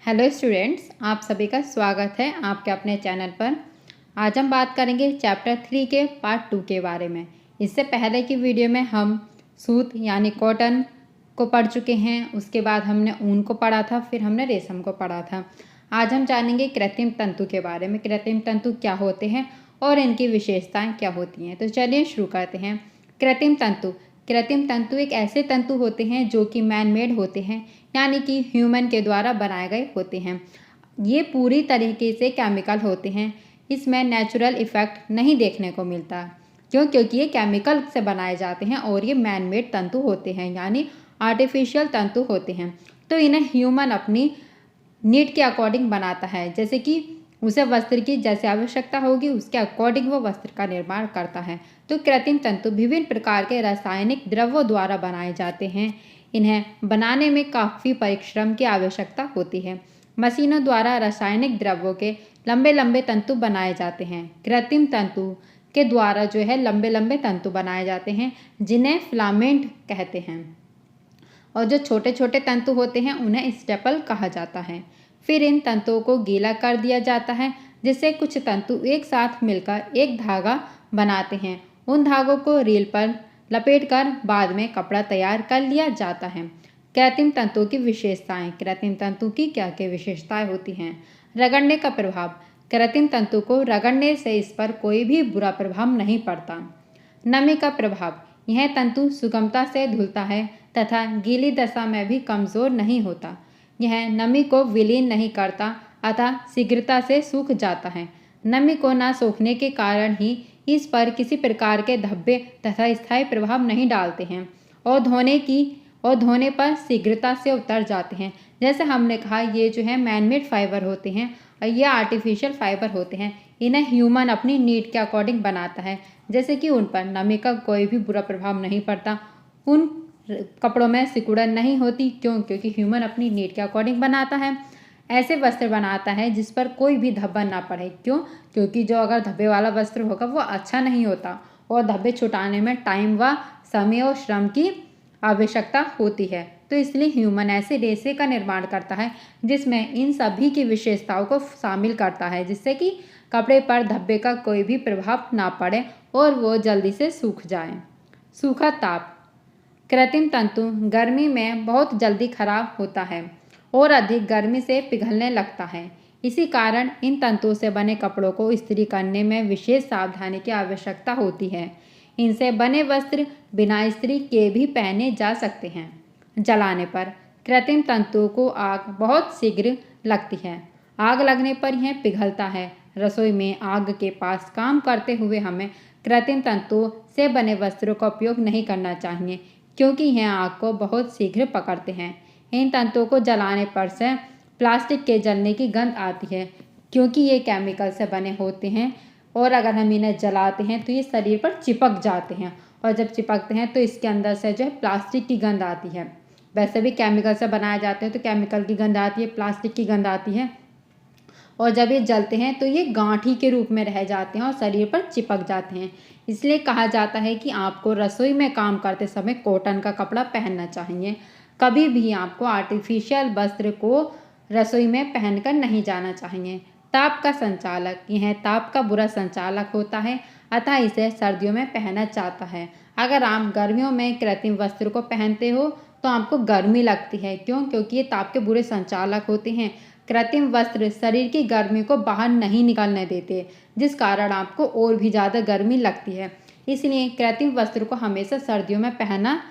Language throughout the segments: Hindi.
हेलो स्टूडेंट्स, आप सभी का स्वागत है आपके अपने चैनल पर। आज हम बात करेंगे चैप्टर 3 के पार्ट 2 के बारे में। इससे पहले की वीडियो में हम सूत यानी कॉटन को पढ़ चुके हैं, उसके बाद हमने ऊन को पढ़ा था, फिर हमने रेशम को पढ़ा था। आज हम जानेंगे कृत्रिम तंतु के बारे में। कृत्रिम तंतु क्या होते हैं और इनकी विशेषताएँ क्या होती हैं। तो चलिए शुरू करते हैं। कृत्रिम तंतु एक ऐसे तंतु होते हैं जो कि मैन मेड होते हैं, यानी कि ह्यूमन के द्वारा बनाए गए होते हैं। ये पूरी तरीके से केमिकल होते हैं। इसमें नेचुरल इफ़ेक्ट नहीं देखने को मिलता, क्योंकि ये केमिकल से बनाए जाते हैं और ये मैन मेड तंतु होते हैं, यानी आर्टिफिशियल तंतु होते हैं। तो इन्हें ह्यूमन अपनी नीड के अकॉर्डिंग बनाता है, जैसे कि उसे वस्त्र की जैसे आवश्यकता होगी उसके अकॉर्डिंग वो वस्त्र का निर्माण करता है। तो कृत्रिम तंतु विभिन्न प्रकार के रासायनिक द्रव्यों द्वारा बनाए जाते हैं। इन्हें बनाने में काफ़ी परिश्रम की आवश्यकता होती है। मशीनों द्वारा रासायनिक द्रव्यों के लंबे लंबे तंतु बनाए जाते हैं। कृत्रिम तंतु के द्वारा जो है लंबे लंबे तंतु बनाए जाते हैं, जिन्हें फिलामेंट कहते हैं। और जो छोटे छोटे तंतु होते हैं उन्हें स्टेपल कहा जाता है। फिर इन तंतुओं को गीला कर दिया जाता है, जिससे कुछ तंतु एक साथ मिलकर एक धागा बनाते हैं। उन धागों को रील पर लपेटकर बाद में कपड़ा तैयार कर लिया जाता है। कृत्रिम तंतुओं की विशेषताएं। कृत्रिम तंतु की क्या क्या विशेषताएं होती हैं। रगड़ने का प्रभाव। कृत्रिम तंतु को रगड़ने से इस पर कोई भी बुरा प्रभाव नहीं पड़ता। नमी का प्रभाव। यह तंतु सुगमता से धुलता है तथा गीली दशा में भी कमज़ोर नहीं होता। यह नमी को विलीन नहीं करता अतः शीघ्रता से सूख जाता है। नमी को न सूखने के कारण ही इस पर किसी प्रकार के धब्बे तथा स्थायी प्रभाव नहीं डालते हैं और धोने पर शीघ्रता से उतर जाते हैं। जैसे हमने कहा, ये जो है मैनमेड फाइबर होते हैं और ये आर्टिफिशियल फाइबर होते हैं। इन्हें ह्यूमन अपनी नीड के अकॉर्डिंग बनाता है, जैसे कि उन पर नमी का कोई भी बुरा प्रभाव नहीं पड़ता। उन कपड़ों में सिकुड़न नहीं होती, क्योंकि ह्यूमन अपनी नीड के अकॉर्डिंग बनाता है। ऐसे वस्त्र बनाता है जिस पर कोई भी धब्बा ना पड़े। क्योंकि जो अगर धब्बे वाला वस्त्र होगा वो अच्छा नहीं होता और धब्बे छुटाने में टाइम व समय और श्रम की आवश्यकता होती है। तो इसलिए ह्यूमन ऐसे रेशे का निर्माण करता है जिसमें इन सभी की विशेषताओं को शामिल करता है, जिससे कि कपड़े पर धब्बे का कोई भी प्रभाव ना पड़े और वो जल्दी से सूख जाए। सूखा ताप। कृत्रिम तंतु गर्मी में बहुत जल्दी खराब होता है और अधिक गर्मी से पिघलने लगता है। इसी कारण इन तंतुओं से बने कपड़ों को इस्त्री करने में विशेष सावधानी की आवश्यकता होती है। इनसे बने वस्त्र बिना इस्त्री के भी पहने जा सकते हैं। जलाने पर कृत्रिम तंतुओं को आग बहुत शीघ्र लगती है। आग लगने पर यह पिघलता है। रसोई में आग के पास काम करते हुए हमें कृत्रिम तंतुओं से बने वस्त्रों का उपयोग नहीं करना चाहिए, क्योंकि यह आग को बहुत शीघ्र पकड़ते हैं। इन तंतुओं को जलाने पर से प्लास्टिक के जलने की गंध आती है, क्योंकि ये केमिकल से बने होते हैं और अगर हम इन्हें जलाते हैं तो ये शरीर पर चिपक जाते हैं और जब चिपकते हैं तो इसके अंदर से जो है प्लास्टिक की गंध आती है। वैसे भी केमिकल से बनाए जाते हैं तो केमिकल की गंध आती है, प्लास्टिक की गंध आती है और जब ये जलते हैं तो ये गांठी के रूप में रह जाते हैं और शरीर पर चिपक जाते हैं। इसलिए कहा जाता है कि आपको रसोई में काम करते समय कॉटन का कपड़ा पहनना चाहिए। कभी भी आपको आर्टिफिशियल वस्त्र को रसोई में पहनकर नहीं जाना चाहिए। ताप का संचालक। यह ताप का बुरा संचालक होता है, अतः इसे सर्दियों में पहना जाता है। अगर आप गर्मियों में कृत्रिम वस्त्र को पहनते हो तो आपको गर्मी लगती है। क्योंकि ये ताप के बुरे संचालक होते हैं। कृत्रिम वस्त्र शरीर की गर्मी को बाहर नहीं निकलने देते, जिस कारण आपको और भी ज़्यादा गर्मी लगती है। इसलिए कृत्रिम वस्त्र को हमेशा सर्दियों में पहना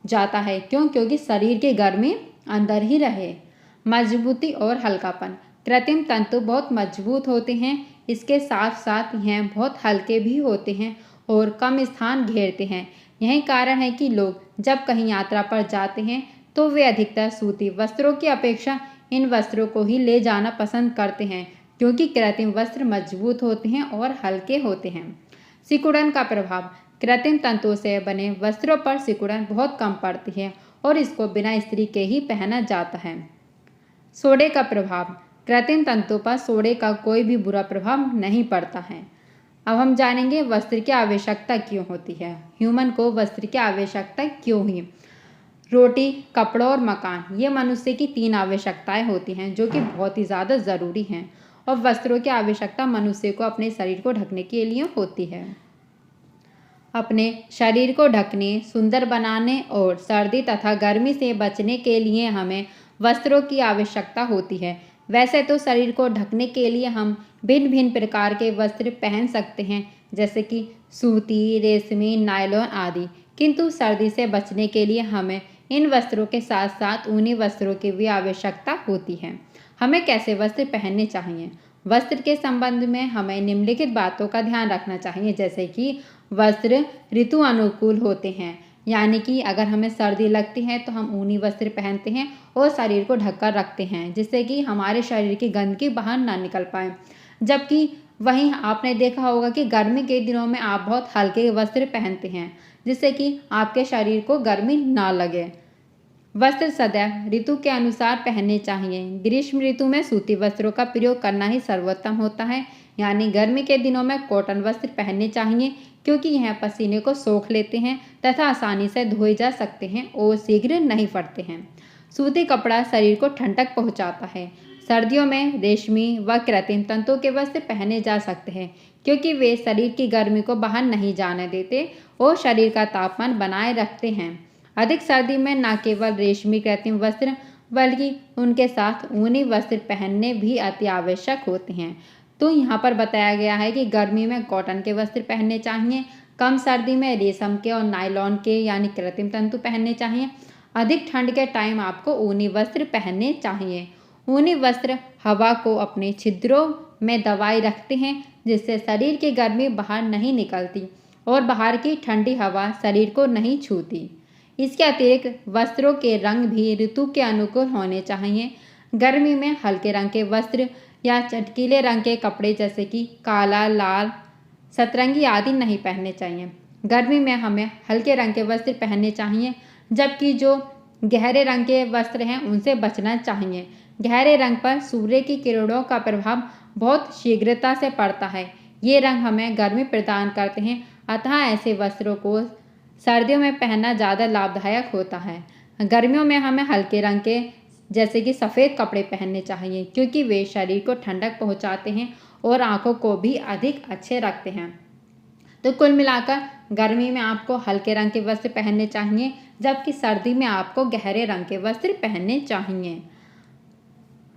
जाता है, क्योंकि शरीर की गर्मी अंदर ही रहे। मजबूती और हल्कापन। कृत्रिम तंतु बहुत मजबूत होते हैं, इसके साथ साथ यह बहुत हल्के भी होते हैं और कम स्थान घेरते हैं। यही कारण है कि लोग जब कहीं यात्रा पर जाते हैं तो वे अधिकतर सूती वस्त्रों की अपेक्षा इन वस्त्रों को ही ले जाना पसंद करते हैं, क्योंकि कृत्रिम वस्त्र मजबूत होते हैं और हल्के होते हैं। सिकुड़न का प्रभाव। कृत्रिम तंतुओं से बने वस्त्रों पर सिकुड़न बहुत कम पड़ती है और इसको बिना इस्त्री के ही पहना जाता है। सोडे का प्रभाव। कृत्रिम तंतु पर सोडे का कोई भी बुरा प्रभाव नहीं पड़ता है। अब हम जानेंगे वस्त्र की आवश्यकता क्यों होती है। ह्यूमन को वस्त्र की आवश्यकता क्यों हुई। रोटी, कपड़ों और मकान, ये मनुष्य की 3 आवश्यकताएं होती हैं जो कि बहुत ही ज़्यादा ज़रूरी हैं। और वस्त्रों की आवश्यकता मनुष्य को अपने शरीर को ढकने के लिए होती है। अपने शरीर को ढकने, सुंदर बनाने और सर्दी तथा गर्मी से बचने के लिए हमें वस्त्रों की आवश्यकता होती है। वैसे तो शरीर को ढकने के लिए हम भिन्न भिन्न प्रकार के वस्त्र पहन सकते हैं, जैसे कि सूती, रेशमी, नायलॉन आदि। किंतु सर्दी से बचने के लिए हमें इन वस्त्रों के साथ साथ ऊनी वस्त्रों की भी आवश्यकता होती है। हमें कैसे वस्त्र पहनने चाहिए? वस्त्र के संबंध में हमें निम्नलिखित बातों का ध्यान रखना चाहिए, जैसे कि वस्त्र ऋतु अनुकूल होते हैं, यानी कि अगर हमें सर्दी लगती है तो हम ऊनी वस्त्र पहनते हैं और शरीर को ढककर रखते हैं, जिससे कि हमारे शरीर की गंदगी बाहर ना निकल पाए। जबकि वहीं आपने देखा होगा कि गर्मी के दिनों में आप बहुत हल्के वस्त्र पहनते हैं, जिससे कि आपके शरीर को गर्मी ना लगे। वस्त्र सदैव ऋतु के अनुसार पहनने चाहिए। ग्रीष्म ऋतु में सूती वस्त्रों का प्रयोग करना ही सर्वोत्तम होता है, यानी गर्मी के दिनों में कॉटन वस्त्र पहनने चाहिए, क्योंकि यह पसीने को सोख लेते हैं तथा आसानी से धोए जा सकते हैं और शीघ्र नहीं फटते हैं। सूती कपड़ा शरीर को ठंडक पहुंचाता है। सर्दियों में रेशमी व कृत्रिम तंतुओं के वस्त्र पहने जा सकते हैं, क्योंकि वे शरीर की गर्मी को बाहर नहीं जाने देते और शरीर का तापमान बनाए रखते हैं। अधिक सर्दी में न केवल रेशमी कृत्रिम वस्त्र बल्कि उनके साथ ऊनी वस्त्र पहनने भी अति आवश्यक होते हैं। तो यहाँ पर बताया गया है कि गर्मी में कॉटन के वस्त्र पहनने चाहिए, कम सर्दी में रेशम के और नायलॉन के यानी कृत्रिम तंतु पहनने चाहिए। अधिक ठंड के टाइम आपको ऊनी वस्त्र पहनने चाहिए। ऊनी वस्त्र हवा को अपने छिद्रों में दबाए रखते हैं, जिससे शरीर की गर्मी बाहर नहीं निकलती और बाहर की ठंडी हवा शरीर को नहीं छूती। इसके अतिरिक्त वस्त्रों के रंग भी ऋतु के अनुकूल होने चाहिए। गर्मी में हल्के रंग के वस्त्र या चटकीले रंग के कपड़े जैसे कि काला, लाल, सतरंगी आदि नहीं पहनने चाहिए। गर्मी में हमें हल्के रंग के वस्त्र पहनने चाहिए, जबकि जो गहरे रंग के वस्त्र हैं उनसे बचना चाहिए। गहरे रंग पर सूर्य की किरणों का प्रभाव बहुत शीघ्रता से पड़ता है। ये रंग हमें गर्मी प्रदान करते हैं, अतः ऐसे वस्त्रों को सर्दियों में पहनना ज़्यादा लाभदायक होता है। गर्मियों में हमें हल्के रंग के जैसे कि सफ़ेद कपड़े पहनने चाहिए, क्योंकि वे शरीर को ठंडक पहुंचाते हैं और आंखों को भी अधिक अच्छे रखते हैं। तो कुल मिलाकर गर्मी में आपको हल्के रंग के वस्त्र पहनने चाहिए, जबकि सर्दी में आपको गहरे रंग के वस्त्र पहनने चाहिए।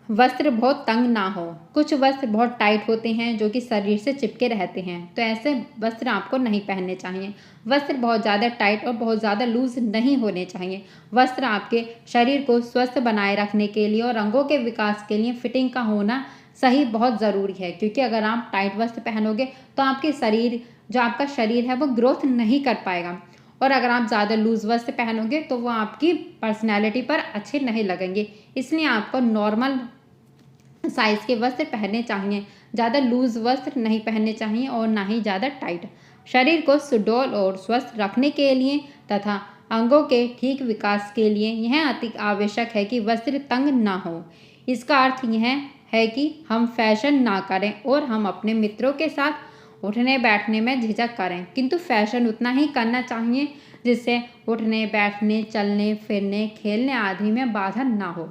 वस्त्र बहुत तंग ना हो। कुछ वस्त्र बहुत टाइट होते हैं जो कि शरीर से चिपके रहते हैं, तो ऐसे वस्त्र आपको नहीं पहनने चाहिए। वस्त्र बहुत ज़्यादा टाइट और बहुत ज़्यादा लूज नहीं होने चाहिए। वस्त्र आपके शरीर को स्वस्थ बनाए रखने के लिए और अंगों के विकास के लिए फिटिंग का होना सही बहुत ज़रूरी है, क्योंकि अगर आप टाइट वस्त्र पहनोगे तो आपके शरीर जो आपका शरीर है वो ग्रोथ नहीं कर पाएगा, और अगर आप ज़्यादा लूज वस्त्र पहनोगे तो वो आपकी पर्सनैलिटी पर अच्छे नहीं लगेंगे। इसलिए आपको नॉर्मल साइज़ के वस्त्र पहनने चाहिए। ज़्यादा लूज वस्त्र नहीं पहनने चाहिए और ना ही ज़्यादा टाइट। शरीर को सुडौल और स्वस्थ रखने के लिए तथा अंगों के ठीक विकास के लिए यह अति आवश्यक है कि वस्त्र तंग ना हो। इसका अर्थ यह है कि हम फैशन ना करें और हम अपने मित्रों के साथ उठने बैठने में झिझक करें, किंतु फैशन उतना ही करना चाहिए जिससे उठने बैठने, चलने फिरने, खेलने आदि में बाधा ना हो।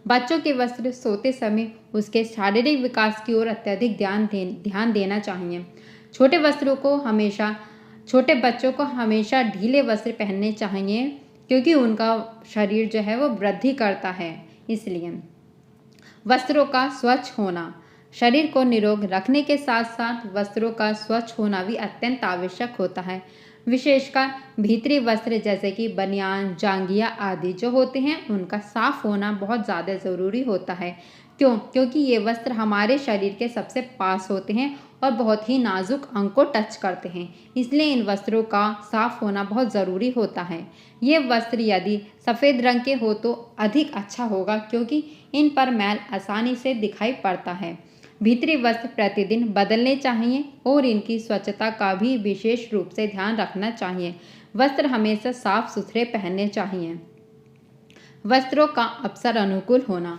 बच्चों के वस्त्र सोते समय उसके शारीरिक विकास की ओर अत्यधिक ध्यान देना चाहिए। छोटे बच्चों को हमेशा ढीले वस्त्र पहनने चाहिए, क्योंकि उनका शरीर जो है वो वृद्धि करता है। इसलिए वस्त्रों का स्वच्छ होना, शरीर को निरोग रखने के साथ साथ वस्त्रों का स्वच्छ होना भी अत्यंत आवश्यक होता है। विशेषकर भीतरी वस्त्र जैसे कि बनियान, जांघिया आदि जो होते हैं उनका साफ होना बहुत ज़्यादा ज़रूरी होता है। क्योंकि ये वस्त्र हमारे शरीर के सबसे पास होते हैं और बहुत ही नाजुक अंग को टच करते हैं, इसलिए इन वस्त्रों का साफ होना बहुत ज़रूरी होता है। ये वस्त्र यदि सफ़ेद रंग के हो तो अधिक अच्छा होगा, क्योंकि इन पर मैल आसानी से दिखाई पड़ता है। भीतरी वस्त्र प्रतिदिन बदलने चाहिए और इनकी स्वच्छता का भी विशेष रूप से ध्यान रखना चाहिए। वस्त्र हमेशा साफ सुथरे पहनने चाहिए। वस्त्रों का अवसर अनुकूल होना,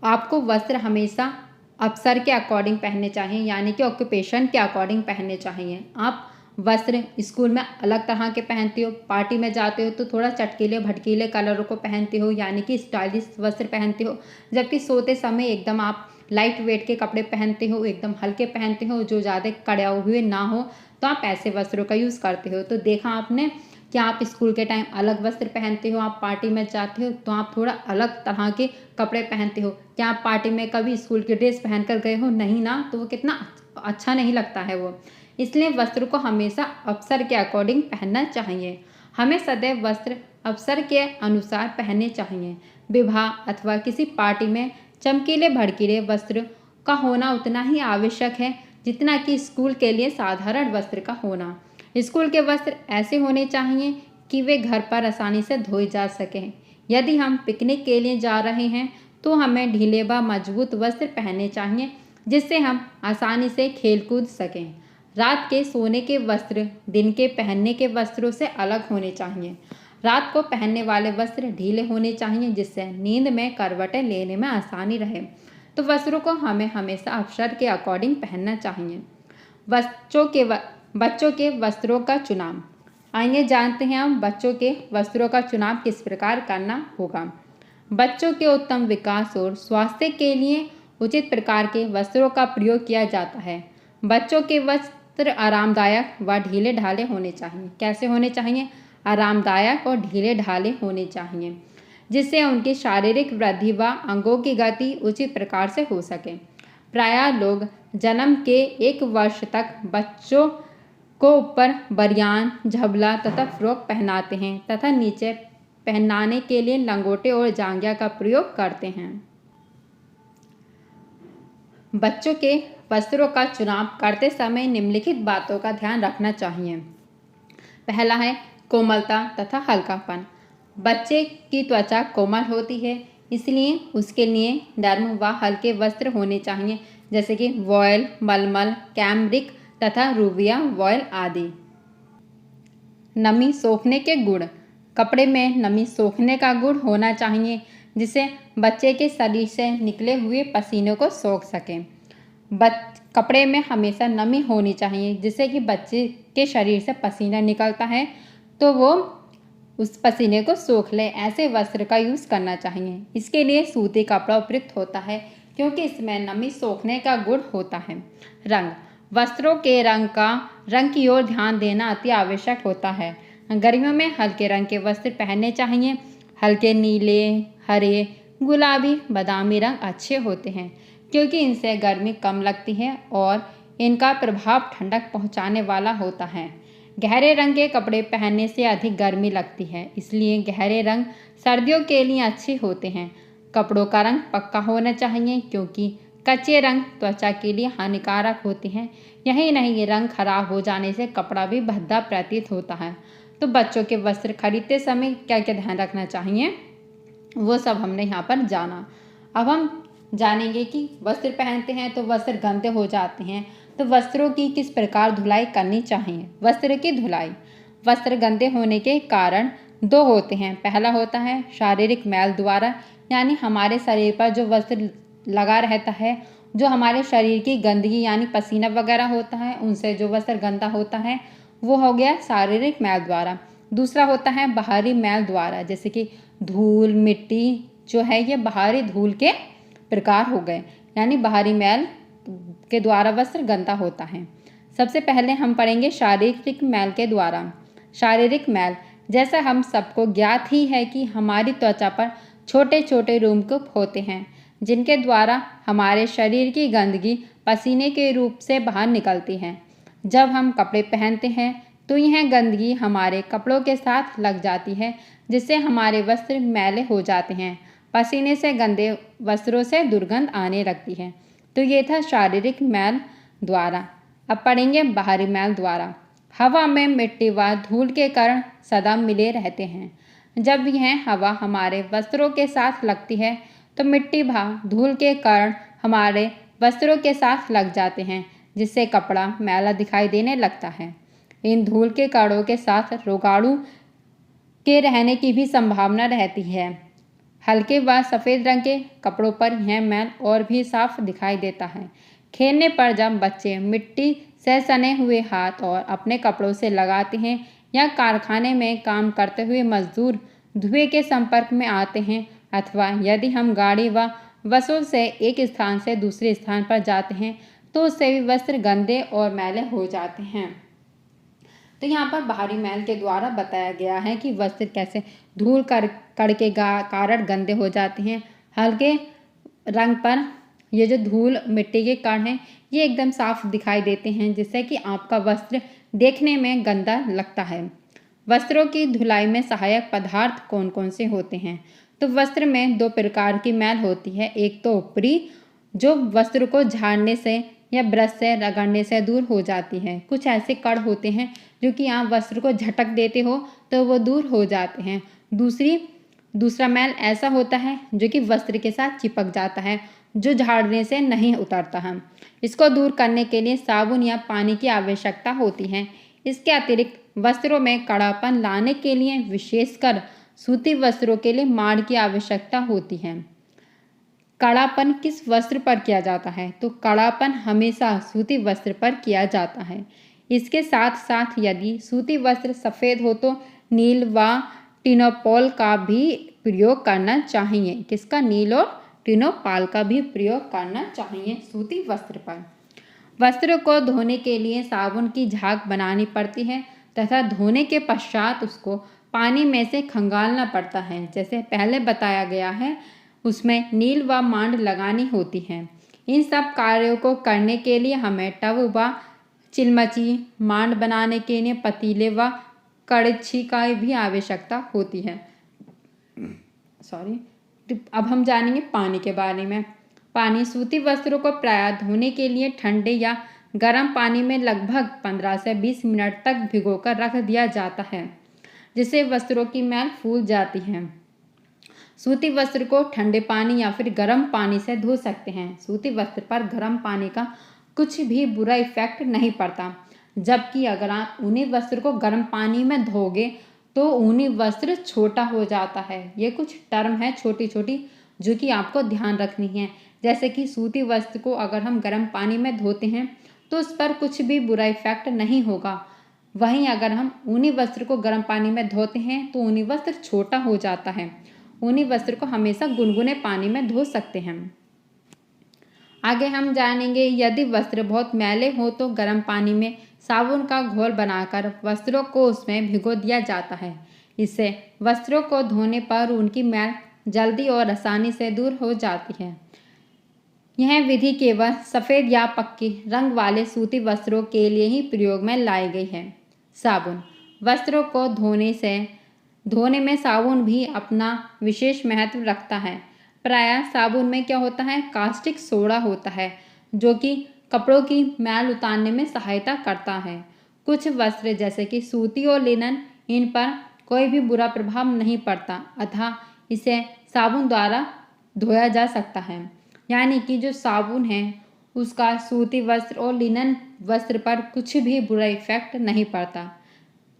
आपको वस्त्र हमेशा अवसर के अकॉर्डिंग पहनने चाहिए, यानी कि ऑक्यूपेशन के अकॉर्डिंग पहनने चाहिए। आप वस्त्र स्कूल में अलग तरह के पहनते हो, पार्टी में जाते हो तो थोड़ा चटकीले भटकीले कलरों को पहनते हो, यानी कि स्टाइलिश वस्त्र पहनते हो, जबकि सोते समय एकदम आप लाइट वेट के कपड़े पहनते हो, एकदम हल्के पहनते हो, जो ज़्यादा कड़े हुए ना हो, तो आप ऐसे वस्त्रों का यूज़ करते हो। तो देखा आपने कि आप स्कूल के टाइम अलग वस्त्र पहनते हो, आप पार्टी में जाते हो तो आप थोड़ा अलग तरह के कपड़े पहनते हो। क्या आप पार्टी में कभी स्कूल की ड्रेस पहन कर गए हो? नहीं ना, तो वो कितना अच्छा नहीं लगता है वो। इसलिए वस्त्र को हमेशा अवसर के अकॉर्डिंग पहनना चाहिए। हमें सदैव वस्त्र अवसर के अनुसार पहनने चाहिए। विवाह अथवा किसी पार्टी में चमकीले भड़कीले वस्त्र का होना उतना ही आवश्यक है जितना कि स्कूल के लिए साधारण वस्त्र का होना। स्कूल के वस्त्र ऐसे होने चाहिए कि वे घर पर आसानी से धोए जा सकें। यदि हम पिकनिक के लिए जा रहे हैं तो हमें ढीले व मजबूत वस्त्र पहनने चाहिए जिससे हम आसानी से खेल कूद सकें। रात के सोने के वस्त्र दिन के पहनने के वस्त्रों से अलग होने चाहिए। रात को पहनने वाले वस्त्र ढीले होने चाहिए जिससे नींद में करवटें लेने में आसानी रहे। तो वस्त्रों को हमें हमेशा अवसर के अकॉर्डिंग पहनना चाहिए। बच्चों के वस्त्रों का चुनाव। आइए जानते हैं हम बच्चों के वस्त्रों का चुनाव किस प्रकार करना होगा। बच्चों के उत्तम विकास और स्वास्थ्य के लिए उचित प्रकार के वस्त्रों का प्रयोग किया जाता है। बच्चों के वस्त्र आरामदायक व ढीले ढाले होने चाहिए। कैसे होने चाहिए? आरामदायक और ढीले ढाले होने चाहिए जिससे उनकी शारीरिक वृद्धि व अंगों की गति उचित प्रकार से हो सके। प्रायः लोग जन्म के 1 वर्ष तक बच्चों को ऊपर बनियान, झबला तथा फ्रॉक पहनाते हैं तथा नीचे पहनाने के लिए लंगोटे और जांघिया का प्रयोग करते हैं। बच्चों के वस्त्रों का चुनाव करते समय निम्नलिखित बातों का ध्यान रखना चाहिए। पहला है कोमलता तथा हल्कापन। बच्चे की त्वचा कोमल होती है इसलिए उसके लिए नर्म व हल्के वस्त्र होने चाहिए जैसे कि वॉयल, मलमल, कैमरिक तथा रूबिया वॉयल आदि। नमी सोखने के गुण। कपड़े में नमी सोखने का गुण होना चाहिए जिससे बच्चे के शरीर से निकले हुए पसीने को सोख सकें। कपड़े में हमेशा नमी होनी चाहिए जिससे कि बच्चे के शरीर से पसीना निकलता है तो वो उस पसीने को सोख ले, ऐसे वस्त्र का यूज़ करना चाहिए। इसके लिए सूती कपड़ा उपयुक्त होता है क्योंकि इसमें नमी सोखने का गुण होता है। रंग। वस्त्रों के रंग की ओर ध्यान देना अति आवश्यक होता है। गर्मियों में हल्के रंग के वस्त्र पहनने चाहिए। हल्के नीले, हरे, गुलाबी, बादामी रंग अच्छे होते हैं क्योंकि इनसे गर्मी कम लगती है और इनका प्रभाव ठंडक पहुंचाने वाला होता है। गहरे रंग के कपड़े पहनने से अधिक गर्मी लगती है इसलिए गहरे रंग सर्दियों के लिए अच्छे होते हैं। कपड़ों का रंग पक्का होना चाहिए क्योंकि कच्चे रंग त्वचा के लिए हानिकारक होते हैं। यही नहीं, रंग खराब हो जाने से कपड़ा भी भद्दा प्रतीत होता है। तो बच्चों के वस्त्र खरीदते समय क्या क्या ध्यान रखना चाहिए वो सब हमने यहाँ पर जाना। अब हम जानेंगे कि वस्त्र पहनते हैं तो वस्त्र गंदे हो जाते हैं तो वस्त्रों की किस प्रकार धुलाई करनी चाहिए। वस्त्र की धुलाई। वस्त्र गंदे होने के कारण 2 होते हैं। पहला होता है शारीरिक मैल द्वारा, यानी हमारे शरीर पर जो वस्त्र लगा रहता है, जो हमारे शरीर की गंदगी यानी पसीना वगैरह होता है उनसे जो वस्त्र गंदा होता है वो हो गया शारीरिक मैल द्वारा। दूसरा होता है बाहरी मैल द्वारा, जैसे कि धूल, मिट्टी जो है ये बाहरी धूल के प्रकार हो गए, यानी बाहरी मैल के द्वारा वस्त्र गंदा होता है। सबसे पहले हम पढ़ेंगे शारीरिक मैल के द्वारा। शारीरिक मैल, जैसा हम सबको ज्ञात ही है कि हमारी त्वचा पर छोटे छोटे रोमकूप होते हैं जिनके द्वारा हमारे शरीर की गंदगी पसीने के रूप से बाहर निकलती है। जब हम कपड़े पहनते हैं तो यह गंदगी हमारे कपड़ों के साथ लग जाती है जिससे हमारे वस्त्र मैले हो जाते हैं। पसीने से गंदे वस्त्रों से दुर्गंध आने लगती है। तो ये था शारीरिक मैल द्वारा। अब पढ़ेंगे बाहरी मैल द्वारा। हवा में मिट्टी व धूल के कण सदा मिले रहते हैं। जब यह हवा हमारे वस्त्रों के साथ लगती है तो मिट्टी व धूल के कण हमारे वस्त्रों के साथ लग जाते हैं जिससे कपड़ा मैला दिखाई देने लगता है। इन धूल के कणों के साथ रोगाणु के रहने की भी संभावना रहती है। हल्के व सफ़ेद रंग के कपड़ों पर यह मैल और भी साफ दिखाई देता है। खेलने पर जब बच्चे मिट्टी से सने हुए हाथ और अपने कपड़ों से लगाते हैं या कारखाने में काम करते हुए मजदूर धुएं के संपर्क में आते हैं, अथवा यदि हम गाड़ी व बसों से एक स्थान से दूसरे स्थान पर जाते हैं तो उससे भी वस्त्र गंदे और मैले हो जाते हैं। तो यहाँ पर बाहरी मैल के द्वारा बताया गया है कि वस्त्र कैसे धूल कण के कारण गंदे हो जाते हैं। हल्के रंग पर ये जो धूल मिट्टी के कण हैं ये एकदम साफ दिखाई देते हैं, जिससे कि आपका वस्त्र देखने में गंदा लगता है। वस्त्रों की धुलाई में सहायक पदार्थ कौन कौन से होते हैं? तो वस्त्र में दो प्रकार की मैल होती है। एक तो ऊपरी, जो वस्त्र को झाड़ने से या ब्रश से रगड़ने से दूर हो जाती है। कुछ ऐसे कण होते हैं जो कि आप वस्त्र को झटक देते हो तो वो दूर हो जाते हैं। दूसरा मैल ऐसा होता है जो कि वस्त्र के साथ चिपक जाता है, जो झाड़ने से नहीं उतरता है। इसको दूर करने के लिए साबुन या पानी की आवश्यकता होती है। इसके अतिरिक्त वस्त्रों में कड़ापन लाने के लिए विशेषकर सूती वस्त्रों के लिए माड़ की आवश्यकता होती है। कड़ापन किस वस्त्र पर किया जाता है? तो कड़ापन हमेशा सूती वस्त्र पर किया जाता है। इसके साथ साथ यदि सूती वस्त्र सफ़ेद हो तो नील व टिनोपॉल का भी प्रयोग करना चाहिए। किसका? नील और टिनोपॉल का भी प्रयोग करना चाहिए सूती वस्त्र पर। वस्त्र को धोने के लिए साबुन की झाग बनानी पड़ती है तथा धोने के पश्चात उसको पानी में से खंगालना पड़ता है। जैसे पहले बताया गया है, उसमें नील व मांड लगानी होती है। इन सब कार्यों को करने के लिए हमें टब व चिलमची, मांड बनाने के लिए पतीले व कड़छी का भी आवश्यकता होती है। अब हम जानेंगे पानी के बारे में। पानी सूती वस्त्रों को प्रायः धोने के लिए ठंडे या गर्म पानी में लगभग 15 से 20 मिनट तक भिगोकर रख दिया जाता है, जिससे वस्त्रों की मैल फूल जाती है। सूती वस्त्र को ठंडे पानी या फिर गर्म पानी से धो सकते हैं। सूती वस्त्र पर गर्म पानी का कुछ भी बुरा इफेक्ट नहीं पड़ता, जबकि अगर आप ऊनी वस्त्र को गर्म पानी में धोगे तो ऊनी वस्त्र छोटा हो जाता है। ये कुछ टर्म है छोटी छोटी जो कि आपको ध्यान रखनी है। जैसे कि सूती वस्त्र को अगर हम गर्म पानी में धोते हैं तो उस पर कुछ भी बुरा इफेक्ट नहीं होगा। वहीं अगर हम ऊनी वस्त्र को गर्म पानी में धोते हैं तो ऊनी वस्त्र छोटा हो जाता है। ऊनी वस्त्र को हमेशा गुनगुने पानी में धो सकते हैं। आगे हम जानेंगे, यदि वस्त्र बहुत मैले हो तो गर्म पानी में साबुन का घोल बनाकर वस्त्रों को उसमें भिगो दिया जाता है। इससे वस्त्रों को धोने पर उनकी मैल जल्दी और आसानी से दूर हो जाती है। यह विधि केवल सफ़ेद या पक्की रंग वाले सूती वस्त्रों के लिए ही प्रयोग में लाई गई है। साबुन। वस्त्रों को धोने में साबुन भी अपना विशेष महत्व रखता है। प्रायः साबुन में क्या होता है? कास्टिक सोडा होता है, जो कि कपड़ों की मैल उतारने में सहायता करता है। कुछ वस्त्र जैसे कि सूती और लिनन, इन पर कोई भी बुरा प्रभाव नहीं पड़ता, अतः इसे साबुन द्वारा धोया जा सकता है। यानी कि जो साबुन है उसका सूती वस्त्र और लिनन वस्त्र पर कुछ भी बुरा इफेक्ट नहीं पड़ता।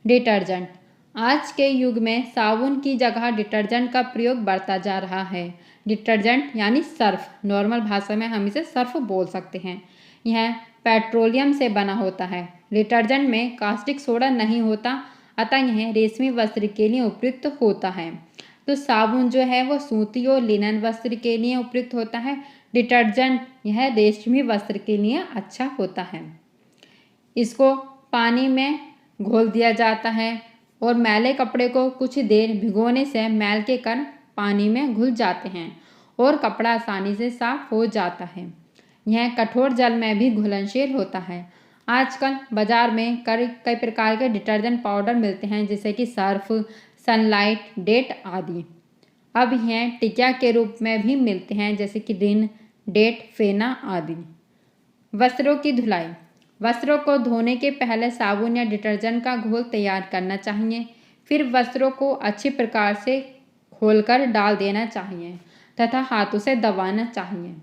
डिटर्जेंट। आज के युग में साबुन की जगह डिटर्जेंट का प्रयोग बढ़ता जा रहा है। डिटर्जेंट यानी सर्फ, नॉर्मल भाषा में हम इसे सर्फ बोल सकते हैं। यह पेट्रोलियम से बना होता है। डिटर्जेंट में कास्टिक सोडा नहीं होता, अतः यह रेशमी वस्त्र के लिए उपयुक्त होता है। तो साबुन जो है वो सूती और लिनन वस्त्र के लिए उपयुक्त होता है। डिटर्जेंट यह रेशमी वस्त्र के लिए अच्छा होता है। इसको पानी में घोल दिया जाता है और मैले कपड़े को कुछ देर भिगोने से मैल के कण पानी में घुल जाते हैं और कपड़ा आसानी से साफ हो जाता है। यह कठोर जल में भी घुलनशील होता है। आजकल बाजार में कई प्रकार के डिटर्जेंट पाउडर मिलते हैं, जैसे कि सर्फ, सनलाइट, डेट आदि। अब यह टिकिया के रूप में भी मिलते हैं, जैसे कि रिन, डेट, फेना आदि। वस्त्रों की धुलाई। वस्त्रों को धोने के पहले साबुन या डिटर्जेंट का घोल तैयार करना चाहिए। फिर वस्त्रों को अच्छी प्रकार से खोलकर डाल देना चाहिए तथा हाथों से दबाना चाहिए,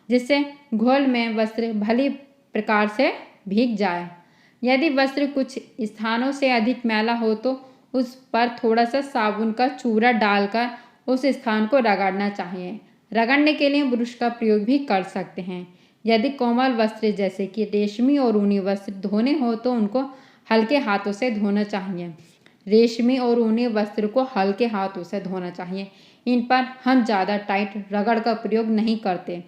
जिससे घोल में वस्त्र भली प्रकार से भीग जाए। यदि वस्त्र कुछ स्थानों से अधिक मैला हो तो उस पर थोड़ा सा साबुन का चूरा डालकर उस स्थान को रगड़ना चाहिए। रगड़ने के लिए ब्रश का प्रयोग भी कर सकते हैं। यदि कोमल वस्त्र जैसे कि रेशमी और ऊनी वस्त्र धोने हो तो उनको हल्के हाथों से धोना चाहिए। रेशमी और ऊनी वस्त्र को हल्के हाथों से धोना चाहिए। इन पर हम ज़्यादा टाइट रगड़ का प्रयोग नहीं करते,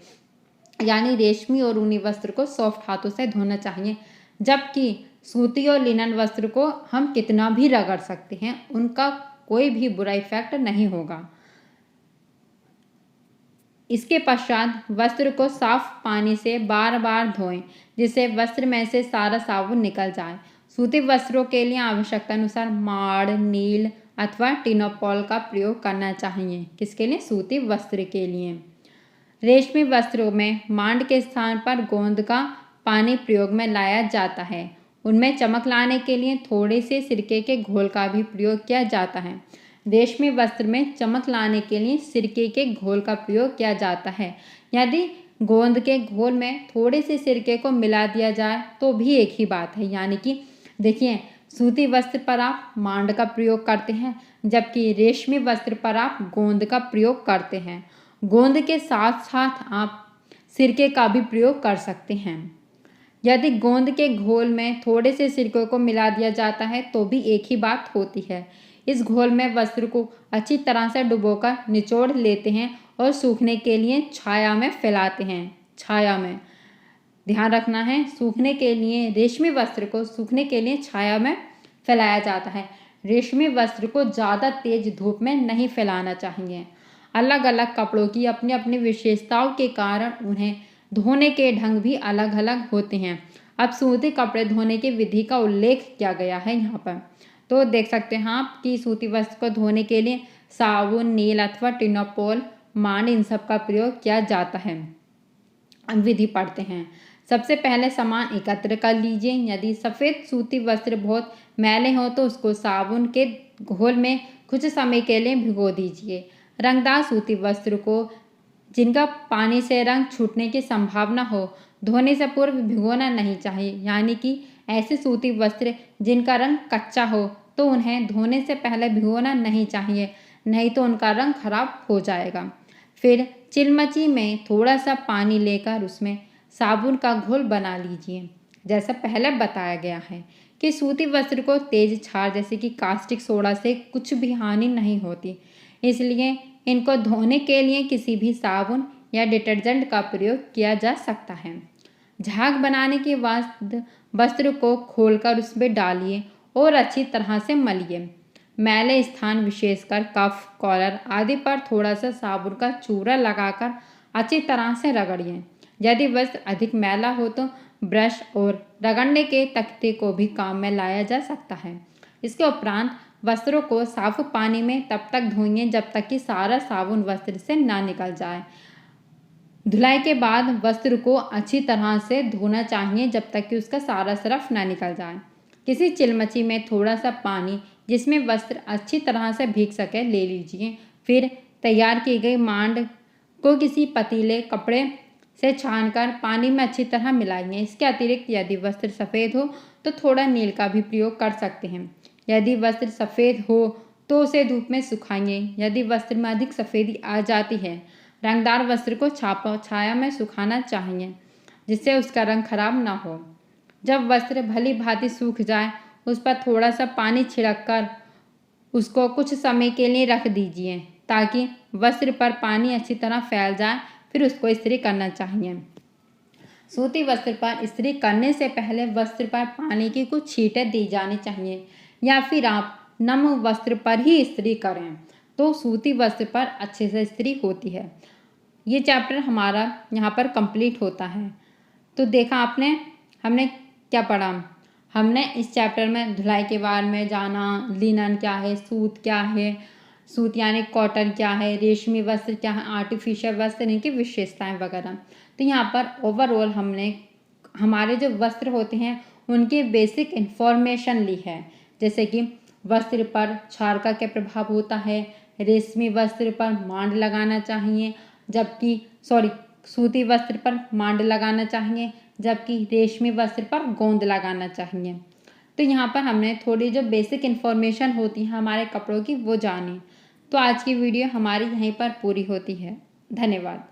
यानी रेशमी और ऊनी वस्त्र को सॉफ्ट हाथों से धोना चाहिए। जबकि सूती और लिनन वस्त्र को हम कितना भी रगड़ सकते हैं, उनका कोई भी बुरा इफेक्ट नहीं होगा। इसके पश्चात वस्त्र को साफ पानी से बार बार धोएं, जिससे वस्त्र में से सारा साबुन निकल जाए। सूती वस्त्रों के लिए आवश्यकता अनुसार माड़, नील अथवा टिनोपॉल का प्रयोग करना चाहिए। किसके लिए? सूती वस्त्र के लिए। रेशमी वस्त्रों में मांड के स्थान पर गोंद का पानी प्रयोग में लाया जाता है। उनमें चमक लाने के लिए थोड़े से सिरके के घोल का भी प्रयोग किया जाता है। रेशमी वस्त्र में चमक लाने के लिए सिरके के घोल का प्रयोग किया जाता है। यदि गोंद के घोल में थोड़े से सिरके को मिला दिया जाए तो भी एक ही बात है। यानी कि देखिए, सूती वस्त्र पर आप मांड का प्रयोग करते हैं, जबकि रेशमी वस्त्र पर आप गोंद का प्रयोग करते हैं। गोंद के साथ साथ आप सिरके का भी प्रयोग कर सकते हैं। यदि गोंद के घोल में थोड़े से सिरके को मिला दिया जाता है तो भी एक ही बात होती है। इस घोल में वस्त्र को अच्छी तरह से डुबोकर निचोड़ लेते हैं और सूखने के लिए छाया में फैलाते हैं। छाया में ध्यान रखना है, सूखने के लिए रेशमी वस्त्र को सूखने के लिए छाया में फैलाया जाता है। रेशमी वस्त्र को ज़्यादा तेज धूप में नहीं फैलाना चाहिए। अलग अलग कपड़ों की अपनी अपनी विशेषताओं के कारण उन्हें धोने के ढंग भी अलग अलग होते हैं। अब सूती कपड़े धोने की विधि का उल्लेख किया गया है यहाँ पर, तो देख सकते हैं आप कि सूती वस्त्र को धोने के लिए साबुन, नील अथवा टिनोपॉल, मांड इन सब का प्रयोग किया जाता है। अब विधि पढ़ते हैं। सबसे पहले सामान एकत्र कर लीजिए। यदि सफ़ेद सूती वस्त्र बहुत मैले हों तो उसको साबुन के घोल में कुछ समय के लिए भिगो दीजिए। रंगदार सूती वस्त्र को जिनका पानी से रंग छूटने की संभावना हो, धोने से पूर्व भिगोना नहीं चाहिए। यानी कि ऐसे सूती वस्त्र जिनका रंग कच्चा हो तो उन्हें धोने से पहले भिगोना नहीं चाहिए, नहीं तो उनका रंग खराब हो जाएगा। फिर चिलमची में थोड़ा सा पानी लेकर उसमें साबुन का घोल बना लीजिए। जैसा पहले बताया गया है कि सूती वस्त्र को तेज क्षार जैसे कि कास्टिक सोडा से कुछ भी हानि नहीं होती, इसलिए इनको धोने के लिए किसी भी साबुन या डिटर्जेंट का प्रयोग किया जा सकता है। झाग बनाने के बाद वस्त्र को खोलकर उसमें डालिए और अच्छी तरह से मलिए। मैले स्थान विशेषकर कफ, कॉलर आदि पर थोड़ा सा साबुन का चूरा लगाकर अच्छी तरह से रगड़िए। यदि वस्त्र अधिक मैला हो तो ब्रश और रगड़ने के तख्ते को भी काम में लाया जा सकता है। इसके उपरांत वस्त्रों को साफ पानी में तब तक धोइए जब तक कि सारा साबुन वस्त्र से ना निकल जाए। धुलाई के बाद वस्त्र को अच्छी तरह से धोना चाहिए जब तक कि उसका सारा सरफ ना निकल जाए। किसी चिलमची में थोड़ा सा पानी जिसमें वस्त्र अच्छी तरह से भीग सके ले लीजिए। फिर तैयार की गई मांड को किसी पतीले कपड़े से छानकर पानी में अच्छी तरह मिलाइए। इसके अतिरिक्त यदि वस्त्र सफ़ेद हो तो थोड़ा नील का भी प्रयोग कर सकते हैं। यदि वस्त्र सफ़ेद हो तो उसे धूप में सुखाइए। यदि वस्त्र में अधिक सफ़ेदी आ जाती है, रंगदार वस्त्र को छाया में सुखाना चाहिए जिससे उसका रंग खराब ना हो। जब वस्त्र भली भांति सूख जाए, उस पर थोड़ा सा पानी छिड़ककर उसको कुछ समय के लिए रख दीजिए ताकि वस्त्र पर पानी अच्छी तरह फैल जाए। फिर उसको इस्त्री करना चाहिए। सूती वस्त्र पर इस्त्री करने से पहले वस्त्र पर पानी की कुछ छींटें दी जानी चाहिए, या फिर आप नम वस्त्र पर ही इस्त्री करें तो सूती वस्त्र पर अच्छे से इस्त्री होती है। ये चैप्टर हमारा यहाँ पर कंप्लीट होता है। तो देखा आपने, हमने क्या पढ़ा? हमने इस चैप्टर में धुलाई के बारे में जाना, लिनन क्या है, सूत क्या है, सूत यानी कॉटन क्या है, रेशमी वस्त्र क्या है, आर्टिफिशियल वस्त्र, इनकी विशेषताएं वगैरह। तो यहाँ पर ओवरऑल हमने हमारे जो वस्त्र होते हैं उनकी बेसिक इन्फॉर्मेशन ली है, जैसे कि वस्त्र पर क्षार का क्या प्रभाव होता है, रेशमी वस्त्र पर मांड लगाना चाहिए जबकि सूती वस्त्र पर मांड लगाना चाहिए जबकि रेशमी वस्त्र पर गोंद लगाना चाहिए। तो यहाँ पर हमने थोड़ी जो बेसिक इन्फॉर्मेशन होती है हमारे कपड़ों की वो जानी। तो आज की वीडियो हमारी यहीं पर पूरी होती है। धन्यवाद।